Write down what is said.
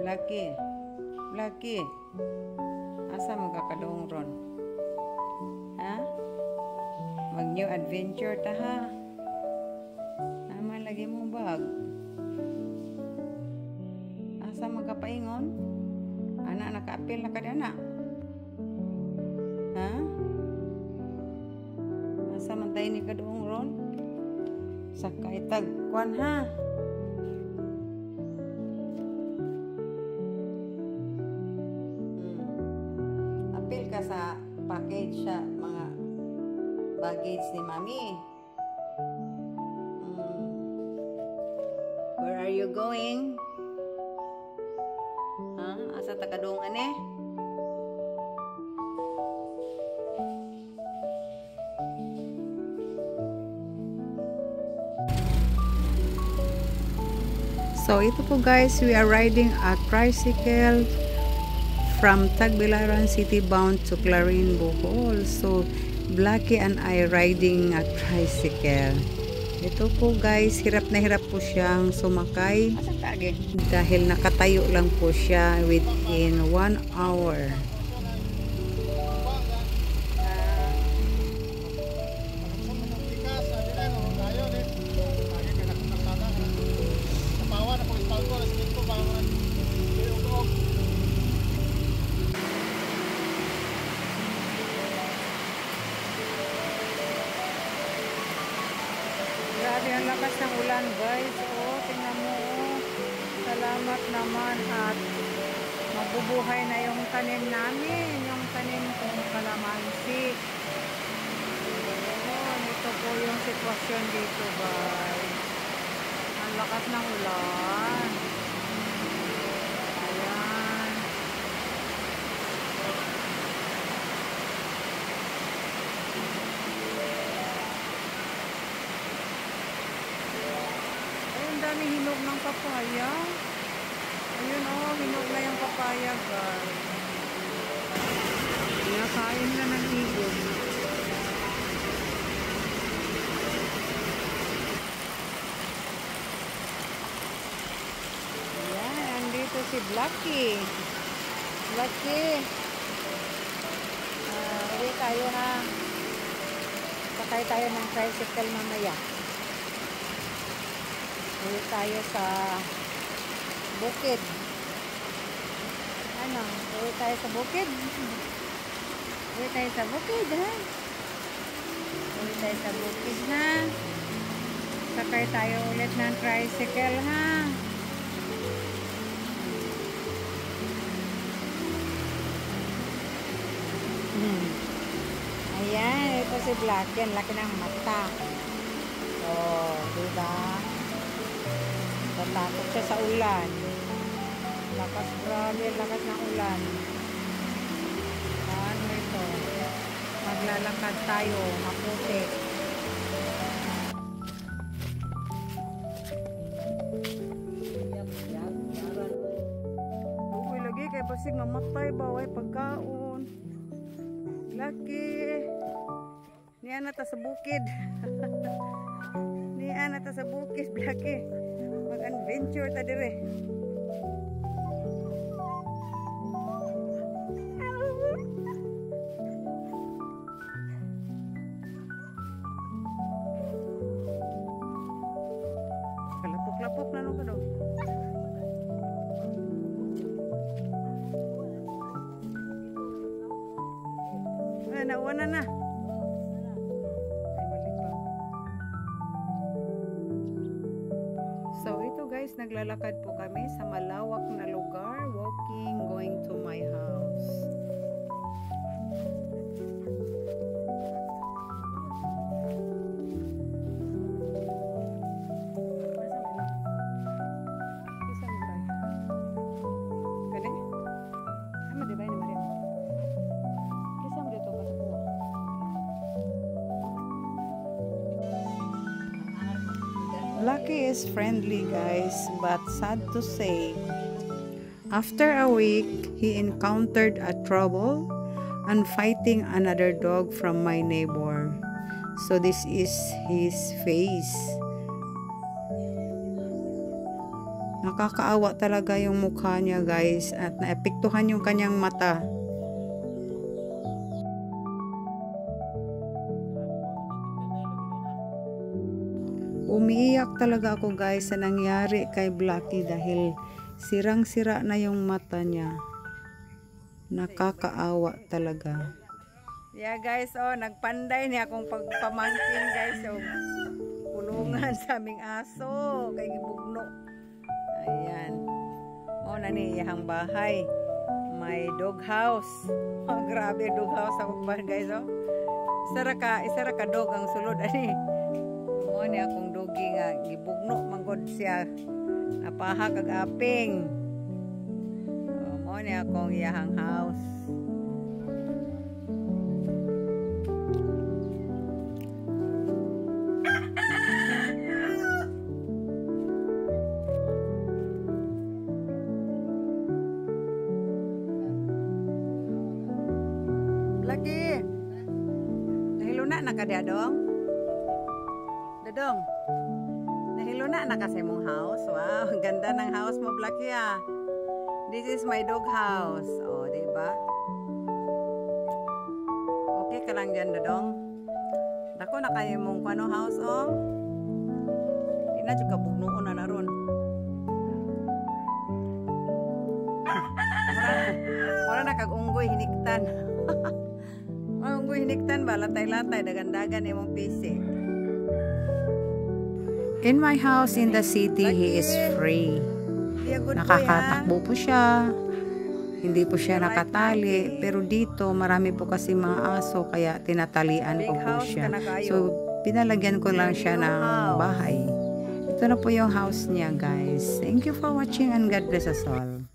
Blackie. Blackie. Asa mo kakadong ron? Ha? Mag-new adventure ta ha? Naman lagi mo bag. Asa magkapaingon? Anak naka-apil na ka na. Ha? Asa man tayo ni kadong ron? Sakay tagkuan ha? Apil ka sa package sa mga baggage ni Mami. Where are you going? Ha? Asa takadungan eh? So ito po guys, we are riding a tricycle from Tagbilaran City bound to Clarin, Bohol. So Blackie and I riding a tricycle. Ito po guys, hirap na hirap po siyang sumakay dahil nakatayo lang po siya within 1 hour. Grabe ang lakas ng ulan guys. Oh, tingnan mo. Oh. Salamat naman at mabubuhay na yung tanim namin. Yung tanim kong kalamansi. Oh, ito po yung sitwasyon dito guys. Ang lakas ng ulan. Ayan. Dami hinog ng papaya. Ayun oh, hinog na yung papaya guys. Kinakain na ng ibon. Ayan, andito si Blackie. Blackie. Uwi tayo ha. Sakay tayo ng tricycle mamaya. Uwi tayo sa bukid. Ano? Uwi tayo sa bukid? Uwi tayo sa bukid, ha? Uwi tayo sa bukid, ha? Sakay tayo ulit ng tricycle, ha? Ayan, ito si Blackie. Ang laki ng mata. Oh, diba? Tatakot siya sa ulan. Lakas, grabe, lakas ng ulan. Paano ito? Maglalakad tayo, maputi. Uy, lagi kay basig mamatay ba? Ay, pagkaon. Laki. Niya na ta sa bukid. Niya na ta sa bukid, Blackie. Mag-adventure ta dire. Kalapok-lapok na nung kadong. Ay, nauwanan na. So ito guys, naglalakad po kami sa malawak na lugar, walking, going to my house. Blackie is friendly guys, but sad to say, after a week, he encountered a trouble and fighting another dog from my neighbor. So this is his face. Nakakaawa talaga yung mukha niya, guys, at naepektuhan yung kanyang mata. Umiiyak talaga ako, guys, sa nangyari kay Blackie dahil sirang-sira na yung mata niya. Nakakaawa talaga. Yeah, guys, oh, nagpanday niya akong pagpamangkin, guys, so kulungan sa aming aso kay gibugno. Ayan. Mao na ni iyang bahay. May dog house. Oh, grabe dog house ako ba, guys, oh. Isa ra ka dog ang sulod ani. Mao ni akong dogi nga gibugno manggod siya. Napaha kag aping. Oh, mao ni akong iyang house. Lagi. Nahiluna na ka Dadong? Dadong. Nahiluna na kasi mong house. Wow, ang ganda ng house mo, Blackie, ah. This is my dog house. Oh, di ba? Okay ka lang dyan, Dadong. Dako na kayo mong kwano house, oh. Di na juga bugnoon na naron. Wala na kag-unggoy hiniktan. Unggoy hiniktan ba? Latay-latay, dagan-dagan imong PC. In my house in the city, he is free. Nakakatakbo po siya. Hindi po siya nakatali. Pero dito, marami po kasi mga aso, kaya tinatalian ko po siya. So, pinalagyan ko lang siya ng bahay. Ito na po yung house niya, guys. Thank you for watching and God bless us all.